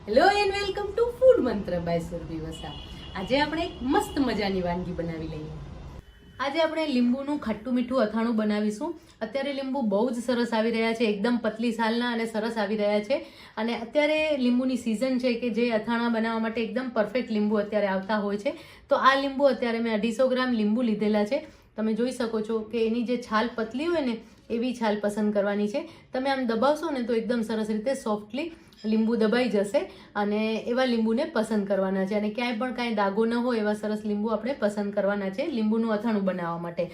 Hello and welcome to food મંત્ર by Surabhi Vasa. આજે આપણે એક મસ્ત મજાની વાનગી બનાવી લઈએ. આજે આપણે લીંબુનું ખાટું મીઠું અથાણું બનાવીશું. અત્યારે લીંબુ બહુ જ સરસ આવી રહ્યા છે, એકદમ પતલી છાલના અને સરસ આવી રહ્યા છે. અને અત્યારે લીંબુની સિઝન છે કે જે અથાણા બનાવવા માટે એકદમ પરફેક્ટ લીંબુ અત્યારે આવતા હોય છે. તો આ લીંબુ અત્યારે મેં 250 ગ્રામ લીંબુ લીધેલા છે. તમે જોઈ શકો છો કે એની જે છાલ પતલી હોય ને એવી છાલ પસંદ કરવાની છે. તમે આમ દબાવશો ને તો એકદમ સરસ રીતે સોફ્ટલી લીંબુ દબાઈ જશે અને એવા લીંબુને પસંદ કરવાના છે. અને ક્યાંય પણ કાંઈ દાગો ન હોય એવા સરસ લીંબુ આપણે પસંદ કરવાના છે લીંબુનું અથાણું બનાવવા માટે.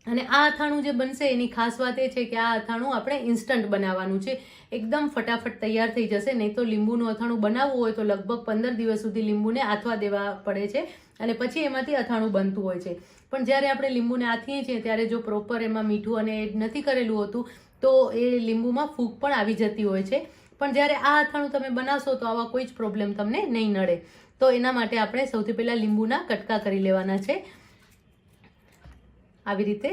અને આ અથાણું જે બનશે એની ખાસ વાત એ છે કે આ અથાણું આપણે ઇન્સ્ટન્ટ બનાવવાનું છે, એકદમ ફટાફટ તૈયાર થઈ જશે. નહીં તો લીંબુનું અથાણું બનાવવું હોય તો લગભગ 15 દિવસ સુધી લીંબુને આથવા દેવા પડે છે અને પછી એમાંથી અથાણું બનતું હોય છે. પણ જ્યારે આપણે લીંબુને આથીએ છીએ ત્યારે જો પ્રોપર એમાં મીઠું અને એડ નથી કરેલું હોતું તો એ લીંબુમાં ફૂગ પણ આવી જતી હોય છે. પણ જ્યારે આ અથાણું તમે બનાવશો તો આવા કોઈ જ પ્રોબ્લેમ તમને નહીં નડે. તો એના માટે આપણે સૌથી પહેલાં લીંબુના કટકા કરી લેવાના છે. આવી રીતે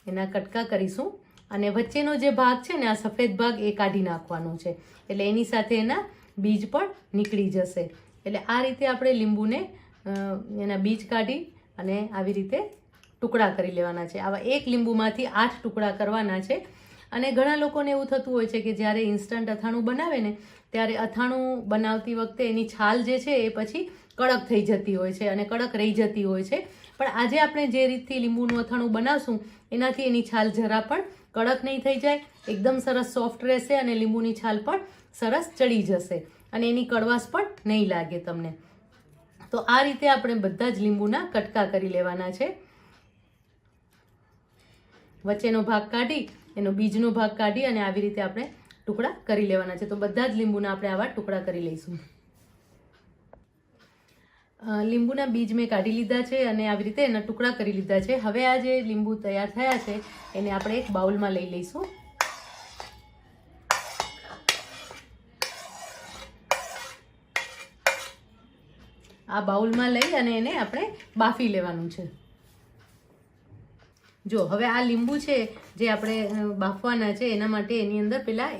એના કટકા કરીશું અને વચ્ચેનો જે ભાગ છે ને આ સફેદ ભાગ એ કાઢી નાખવાનો છે, એટલે એની સાથે એના બીજ પણ નીકળી જશે. એટલે આ રીતે આપણે લીંબુને એના બીજ કાઢી અને આવી રીતે ટુકડા કરી લેવાના છે. આવા એક લીંબુમાંથી 8 ટુકડા કરવાના છે. અને ઘણા લોકોને એવું થતું હોય છે કે જ્યારે ઇન્સ્ટન્ટ અથાણું બનાવે ને ત્યારે અથાણું બનાવતી વખતે એની છાલ જે છે એ પછી કડક થઈ જતી હોય છે અને કડક રહી જતી હોય છે. પણ આજે આપણે જે રીતથી લીંબુનું અથાણું બનાવશું એનાથી એની છાલ જરા પણ કડક નહીં થઈ જાય, એકદમ સરસ સોફ્ટ રહેશે અને લીંબુની છાલ પણ સરસ ચડી જશે અને એની કડવાશ પણ નહીં લાગે તમને. તો આ રીતે આપણે બધા જ લીંબુના કટકા કરી લેવાના છે. વચ્ચેનો ભાગ કાઢી એનો બીજનો ભાગ કાઢી અને આવી રીતે આપણે ટુકડા કરી લેવાના છે. તો બધા જ લીંબુના આપણે આવા ટુકડા કરી લઈશું. લીંબુના બીજ મેં કાઢી લીધા છે અને આવી રીતે એના ટુકડા કરી લીધા છે. હવે આ જે લીંબુ તૈયાર થયા છે એને આપણે એક બાઉલમાં લઈ લઈશું. આ બાઉલમાં લઈ અને એને આપણે બાફી લેવાનું છે. જો હવે આ લીંબુ છે જે આપણે બાફવાના છે એના માટે એની અંદર પહેલાં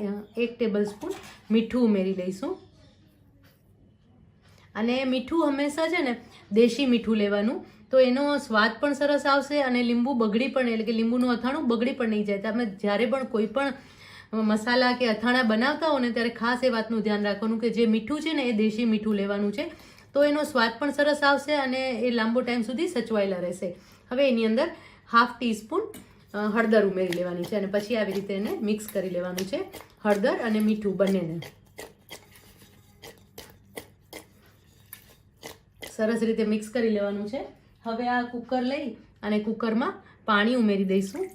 1 ટેબલ સ્પૂન મીઠું ઉમેરી લઈશું. અને મીઠું હંમેશા છે ને દેશી મીઠું લેવાનું, તો એનો સ્વાદ પણ સરસ આવશે અને લીંબુ બગડી પણ એટલે કે લીંબુનું અથાણું બગડી પણ નહીં જાય. તમે જ્યારે પણ કોઈ પણ મસાલા કે અથાણા બનાવતા હો ને ત્યારે ખાસ એ વાતનું ધ્યાન રાખવાનું કે જે મીઠું છે ને એ દેશી મીઠું લેવાનું છે, તો એનો સ્વાદ પણ સરસ આવશે અને એ લાંબો ટાઈમ સુધી સચવાયેલા રહેશે. હવે એની અંદર 1/2 ટીસ્પૂન હળદર ઉમેરી લેવાની છે અને પછી આવી રીતે એને મિક્સ કરી લેવાનું છે, હળદર અને મીઠું બંનેને સરસ રીતે મિક્સ કરી લેવાનું છે. હવે આ કુકર લઈ અને કુકરમાં પાણી ઉમેરી દઈશું.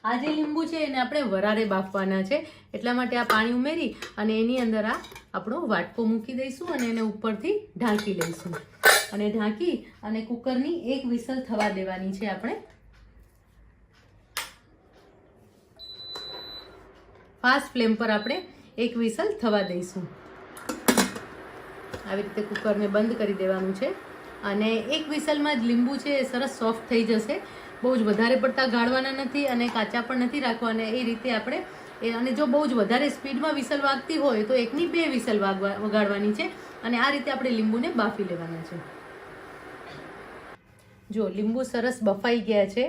આ જે લીંબુ છે એને આપણે વરારે બાફવાના છે, એટલા માટે આ પાણી ઉમેરી અને એની અંદર આ આપણો વાટકો મૂકી દઈશું અને એને ઉપરથી ઢાંકી લઈશું. અને ઢાંકી અને કુકરની 1 વિસલ થવા દેવાની છે આપણે. ફાસ્ટ ફ્લેમ પર આપણે 1 વિસલ થવા દઈશું. આવી રીતે કુકરને બંધ કરી દેવાનું છે અને 1 વિસલમાં જ લીંબુ છે એ સરસ સોફ્ટ થઈ જશે. બહુ જ વધારે પડતા ગાળવાના નથી અને કાચા પણ નથી રાખવાના. એ રીતે આપણે અને જો બહુ જ વધારે સ્પીડમાં વિસલ વાગતી હોય તો 1 ની 2 વિસલ વગાડવાની છે અને આ રીતે આપણે લીંબુને બાફી લેવાના છે. જો લીંબુ સરસ બફાઈ ગયા છે.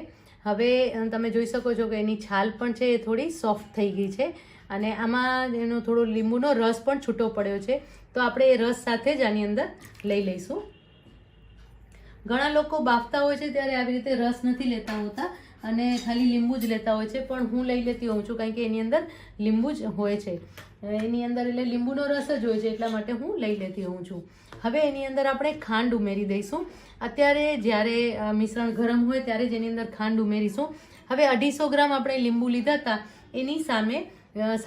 હવે તમે જોઈ શકો છો કે એની છાલ પણ છે એ થોડી સોફ્ટ થઈ ગઈ છે અને આમાં એનો થોડો લીંબુનો રસ પણ છૂટો પડ્યો છે. તો આપણે એ રસ સાથે જ આની અંદર લઈ લઈશું. ઘણા લોકો બાફતા હોય છે ત્યારે આવી રીતે રસ નથી લેતા હોતા અને ખાલી લીંબુ જ લેતા હોય છે, પણ હું લઈ લેતી હોઉં છું કારણ કે એની અંદર લીંબુ જ હોય છે, એની અંદર એટલે લીંબુનો રસ જ હોય છે, એટલા માટે હું લઈ લેતી હોઉં છું. હવે એની અંદર આપણે ખાંડ ઉમેરી દઈશું. અત્યારે જ્યારે મિશ્રણ ગરમ હોય ત્યારે જ એની અંદર ખાંડ ઉમેરીશું. હવે 250 ગ્રામ આપણે લીંબુ લીધા હતા એની સામે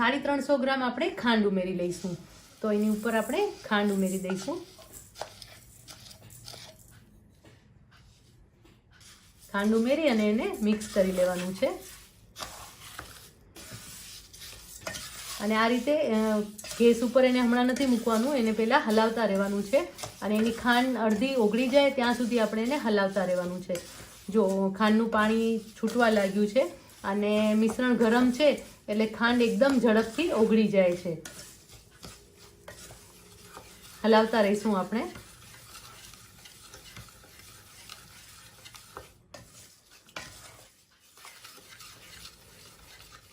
350 ગ્રામ આપણે ખાંડ ઉમેરી લઈશું. તો એની ઉપર આપણે ખાંડ ઉમેરી દઈશું. ખાંડ ઉમેરી અને એને મિક્સ કરી લેવાનું છે. અને આ રીતે ગેસ ઉપર એને હમણાં નથી મૂકવાનું, એને પહેલાં હલાવતા રહેવાનું છે અને એની ખાંડ અડધી ઓગળી જાય ત્યાં સુધી આપણે એને હલાવતા રહેવાનું છે. જો ખાંડનું પાણી છૂટવા લાગ્યું છે અને મિશ્રણ ગરમ છે એટલે ખાંડ એકદમ ઝડપથી ઓગળી જાય છે. હલાવતા રહીશું આપણે.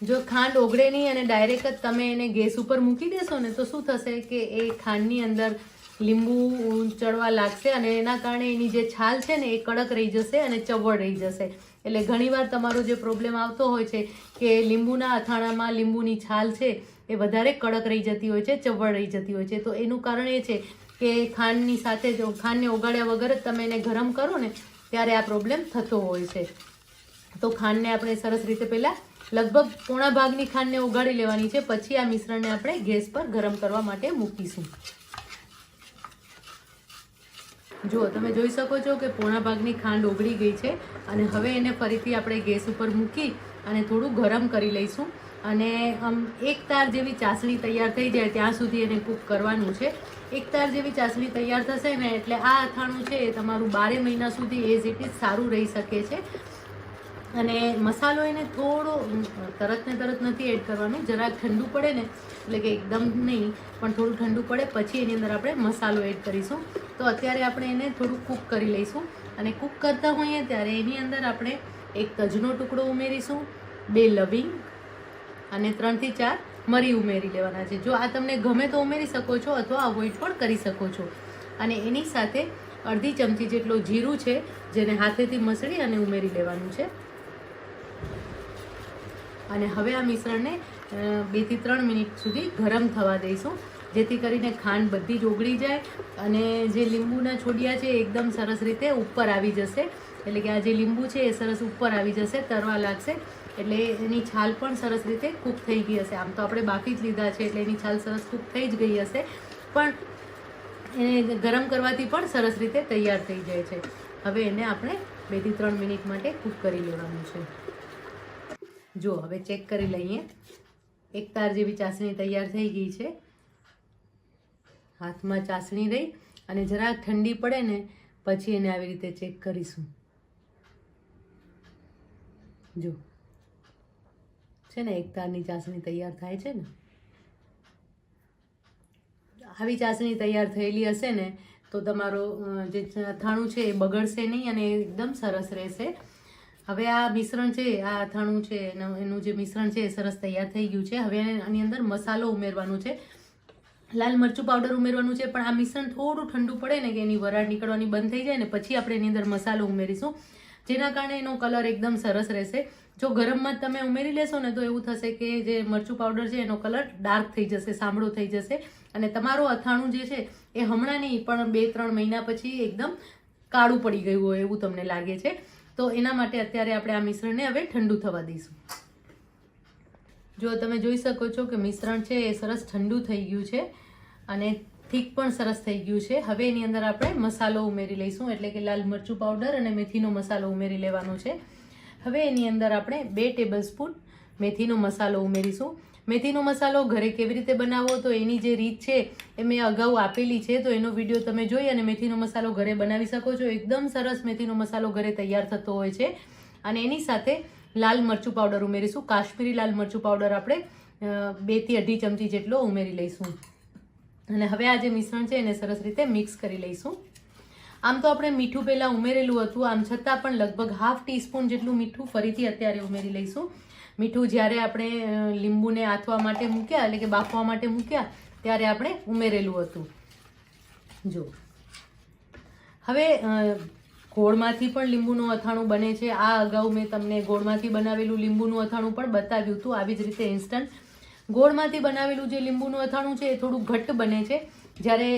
જો ખાંડ ઓગળે નહીં અને ડાયરેક્ટ જ તમે એને ગેસ ઉપર મૂકી દેશો ને તો શું થશે કે એ ખાંડની અંદર લીંબુ ચડવા લાગશે અને એના કારણે એની જે છાલ છે ને એ કડક રહી જશે અને ચવડ રહી જશે. એટલે ઘણીવાર તમારો જે પ્રોબ્લેમ આવતો હોય છે કે લીંબુના અથાણામાં લીંબુની છાલ છે એ વધારે કડક રહી જતી હોય છે, ચવડ રહી જતી હોય છે. તો એનું કારણ એ છે કે ખાંડની સાથે જો ખાંડને ઓગાળ્યા વગર જ તમે એને ગરમ કરો ને ત્યારે આ પ્રોબ્લેમ થતો હોય છે. તો ખાંડને આપણે સરસ રીતે પહેલાં લગભગ પોણા ભાગની ખાંડને ઓગાળી લેવાની છે. પછી આ મિશ્રણને આપણે ગેસ પર ગરમ કરવા માટે મૂકીશું. જુઓ, તમે જોઈ શકો છો કે પોણા ભાગની ખાંડ ઓગળી ગઈ છે અને હવે એને ફરીથી આપણે ગેસ ઉપર મૂકી અને થોડું ગરમ કરી લઈશું. અને એક તાર જેવી ચાસણી તૈયાર થઈ જાય ત્યાં સુધી એને કૂક કરવાનું છે. એક તાર જેવી ચાસણી તૈયાર થશે ને એટલે આ અથાણું છે એ તમારું 12 મહિના સુધી એઝ ઇટ ઇઝ સારું રહી શકે છે. અને મસાલો એને થોડો તરત નથી એડ કરવાનું, જરાક ઠંડુ પડે ને એટલે કે એકદમ નહીં પણ થોડું ઠંડુ પડે પછી એની અંદર આપણે મસાલો એડ કરીશું. તો અત્યારે આપણે એને થોડું કૂક કરી લઈશું. અને કૂક કરતા હોઈએ ત્યારે એની અંદર આપણે એક તજનો ટુકડો ઉમેરીશું, 2 લવિંગ અને 3 થી 4 મરી ઉમેરી લેવાના છે. જો આ તમને ગમે તો ઉમેરી શકો છો અથવા અવોઇડ પણ કરી શકો છો. અને એની સાથે અડધી ચમચી જેટલો જીરું છે જેને હાથેથી મસળી અને ઉમેરી લેવાનું છે. અને હવે આ મિશ્રણને 2 થી 3 મિનિટ સુધી ગરમ થવા દઈશું જેથી કરીને ખાંડ બધી જ ઓગળી જાય અને જે લીંબુના છોડિયા છે એકદમ સરસ રીતે ઉપર આવી જશે. એટલે કે આ જે લીંબુ છે એ સરસ ઉપર આવી જશે, તરવા લાગશે. એટલે એની છાલ પણ સરસ રીતે કૂક થઈ ગઈ હશે. આમ તો આપણે બાફી જ લીધા છે એટલે એની છાલ સરસ કૂક થઈ જ ગઈ હશે, પણ એને ગરમ કરવાથી પણ સરસ રીતે તૈયાર થઈ જાય છે. હવે એને આપણે 2 થી 3 મિનિટ માટે કૂક કરી લેવાનું છે. જો હવે ચેક કરી લઈએ. એક તાર જેવી ચાસણી તૈયાર થઈ ગઈ છે. હાથમાં ચાસણી રહી અને જરાક ઠંડી પડે ને પછી એને આવી રીતે ચેક કરીશું. જો છે ને એક તારની ચાસણી તૈયાર થાય છે ને, આવી ચાસણી તૈયાર થયેલી હશે ને તો તમારો જે અથાણું છે એ બગડશે નહીં અને એકદમ સરસ રહેશે. હવે આ મિશ્રણ છે, આ અથાણું છે એનું જે મિશ્રણ છે એ સરસ તૈયાર થઈ ગયું છે. હવે આની અંદર મસાલો ઉમેરવાનું છે, લાલ મરચું પાવડર ઉમેરવાનું છે. પણ આ મિશ્રણ થોડું ઠંડુ પડે ને કે એની વરાળ નીકળવાની બંધ થઈ જાય ને પછી આપણે એની અંદર મસાલો ઉમેરીશું, જેના કારણે એનો કલર એકદમ સરસ રહેશે. જો ગરમમાં જ તમે ઉમેરી લેશો ને તો એવું થશે કે જે મરચું પાવડર છે એનો કલર ડાર્ક થઈ જશે, સામળો થઈ જશે અને તમારું અથાણું જે છે એ હમણાં નહીં પણ 2-3 મહિના પછી એકદમ કાળું પડી ગયું હોય એવું તમને લાગે છે. તો એના માટે અત્યારે આપણે આ મિશ્રણને હવે ઠંડુ થવા દઈશું. જો તમે જોઈ શકો છો કે મિશ્રણ છે એ સરસ ઠંડુ થઈ ગયું છે અને થીક પણ સરસ થઈ ગયું છે. હવે એની અંદર આપણે મસાલો ઉમેરી લઈશું, એટલે કે લાલ મરચું પાવડર અને મેથીનો મસાલો ઉમેરી લેવાનો છે. હવે એની અંદર આપણે 2 ટેબલસ્પૂન મેથીનો મસાલો ઉમેરીશું. મેથીનો મસાલો ઘરે કેવી રીતે બનાવવો તો એની જે રીત છે એ મેં અગાઉ આપેલી છે, તો એનો વિડીયો તમે જોઈ અને મેથીનો મસાલો ઘરે બનાવી શકો છો. એકદમ સરસ મેથીનો મસાલો ઘરે તૈયાર થતો હોય છે. અને એની સાથે લાલ મરચું પાવડર ઉમેરીશું. કાશ્મીરી લાલ મરચું પાવડર આપણે 2 થી 2.5 ચમચી જેટલો ઉમેરી લઈશું. અને હવે આ જે મિશ્રણ છે એને સરસ રીતે મિક્સ કરી લઈશું. આમ તો આપણે મીઠું પહેલાં ઉમેરેલું હતું, આમ છતાં પણ લગભગ ½ ટીસ્પૂન જેટલું મીઠું ફરીથી અત્યારે ઉમેરી લઈશું. મીઠું જ્યારે આપણે લીંબુને આથવા માટે મૂક્યા એટલે કે બાફવા માટે મૂક્યા ત્યારે આપણે ઉમેરેલું હતું. જો હવે ગોળમાંથી પણ લીંબુનું અથાણું બને છે. આ અગાઉ મેં તમને ગોળમાંથી બનાવેલું લીંબુનું અથાણું પણ બતાવ્યું હતું. આવી જ રીતે ઇન્સ્ટન્ટ ગોળમાંથી બનાવેલું જે લીંબુનું અથાણું છે એ થોડું ઘટ્ટ બને છે. જ્યારે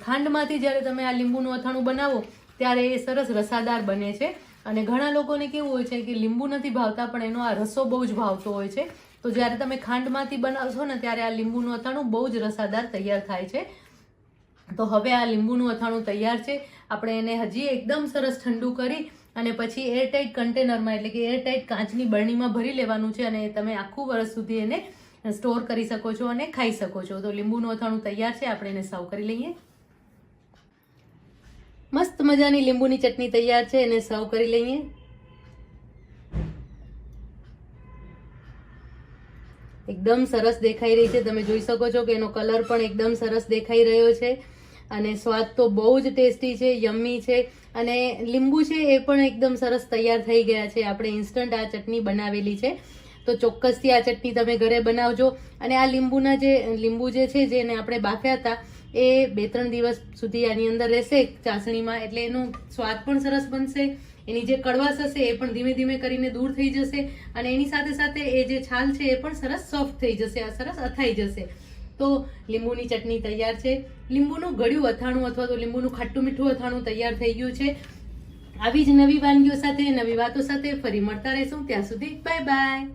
ખાંડમાંથી જ્યારે તમે આ લીંબુનું અથાણું બનાવો ત્યારે એ સરસ રસાદાર બને છે. અને ઘણા લોકોને કેવું હોય છે કે લીંબુ નથી ભાવતા પણ એનો આ રસો બહુ જ ભાવતો હોય છે. તો જ્યારે તમે ખાંડમાંથી બનાવશો ને ત્યારે આ લીંબુનું અથાણું બહુ જ રસાદાર તૈયાર થાય છે. તો હવે આ લીંબુનું અથાણું તૈયાર છે. આપણે એને હજી એકદમ સરસ ઠંડુ કરી અને પછી એરટાઇટ કન્ટેનરમાં એટલે કે એરટાઇટ કાચની બરણીમાં ભરી લેવાનું છે અને તમે આખું વર્ષ સુધી એને સ્ટોર કરી શકો છો અને ખાઈ શકો છો. તો લીંબુનું અથાણું તૈયાર છે. આપણે એને સર્વ કરી લઈએ. મસ્ત મજાની લીંબુની ચટણી તૈયાર છે, એને સર્વ કરી લઈએ. એકદમ સરસ દેખાઈ રહી છે. તમે જોઈ શકો છો કે એનો કલર પણ એકદમ સરસ દેખાઈ રહ્યો છે અને સ્વાદ તો બહુ જ ટેસ્ટી છે, યમ્મી છે. અને લીંબુ છે એ પણ એકદમ સરસ તૈયાર થઈ ગયા છે. આપણે ઇન્સ્ટન્ટ આ ચટણી બનાવેલી છે, તો ચોક્કસથી આ ચટણી તમે ઘરે બનાવજો. અને આ લીંબુ જે છે જેને આપણે બાફ્યા હતા એ 2-3 દિવસ સુધી આની અંદર રહેશે ચાસણીમાં, એટલે એનો સ્વાદ પણ સરસ બનશે. એની જે કડવાશ હશે એ પણ ધીમે ધીમે કરીને દૂર થઈ જશે અને એની સાથે સાથે એ જે છાલ છે એ પણ સરસ સોફ્ટ થઈ જશે, આ સરસ અથાઈ જશે. તો લીંબુની ચટણી તૈયાર છે. લીંબુનું ગળ્યું અથાણું અથવા તો લીંબુનું ખાટું મીઠું અથાણું તૈયાર થઈ ગયું છે. આવી જ નવી વાનગીઓ સાથે, નવી વાતો સાથે ફરી મળતા રહીશું. ત્યાં સુધી બાય બાય.